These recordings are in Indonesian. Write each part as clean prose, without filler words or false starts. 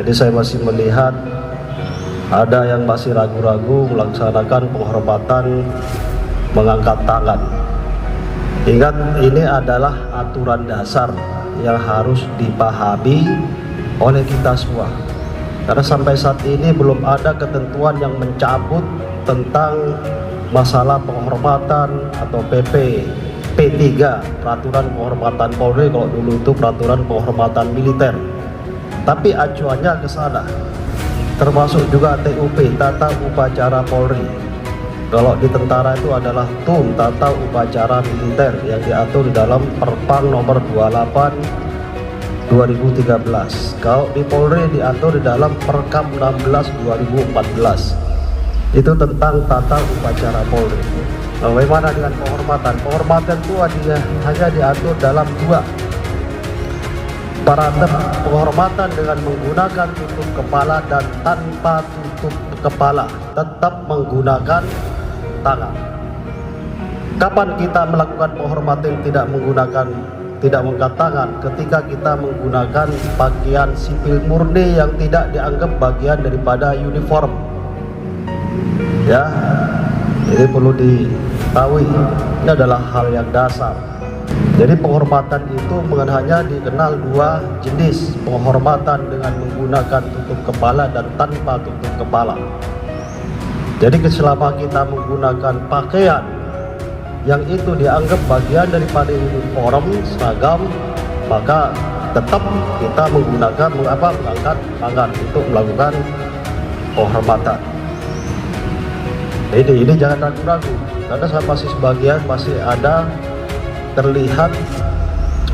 Jadi saya masih melihat ada yang masih ragu-ragu melaksanakan penghormatan mengangkat tangan. Ingat, ini adalah aturan dasar yang harus dipahami oleh kita semua. Karena sampai saat ini belum ada ketentuan yang mencabut tentang masalah penghormatan atau PP P3, peraturan penghormatan Polri. Kalau dulu itu peraturan penghormatan militer, tapi acuannya ke sana, termasuk juga TUP, tata upacara Polri. Kalau di tentara itu adalah TUM, tata upacara militer, yang diatur di dalam Perpang nomor 28 2013. Kalau di Polri diatur di dalam Perkap 16 2014. Itu tentang tata upacara Polri. Bagaimana dengan penghormatan? Penghormatan itu hanya diatur dalam dua parameter: penghormatan dengan menggunakan tutup kepala dan tanpa tutup kepala, tetap menggunakan tangan. Kapan kita melakukan penghormatan tidak mengangkat tangan? Ketika kita menggunakan pakaian sipil murni yang tidak dianggap bagian daripada uniform. Ya, ini perlu diketahui, ini adalah hal yang dasar. Jadi penghormatan itu hanya dikenal dua jenis: penghormatan dengan menggunakan tutup kepala dan tanpa tutup kepala. Jadi selama kita menggunakan pakaian yang itu dianggap bagian daripada uniform seragam, maka tetap kita mengangkat tangan untuk melakukan penghormatan. Ini jangan ragu-ragu, karena saya masih ada terlihat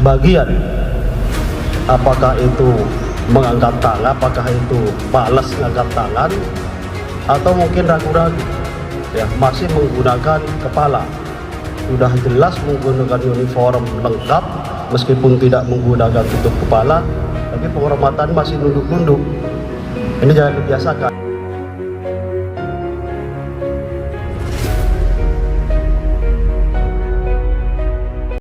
bagian, apakah itu mengangkat tangan, apakah itu malas mengangkat tangan, atau mungkin ragu-ragu, ya masih menggunakan kepala. Sudah jelas menggunakan uniform lengkap, meskipun tidak menggunakan tutup kepala, tapi penghormatan masih nunduk-nunduk. Ini jangan dibiasakan.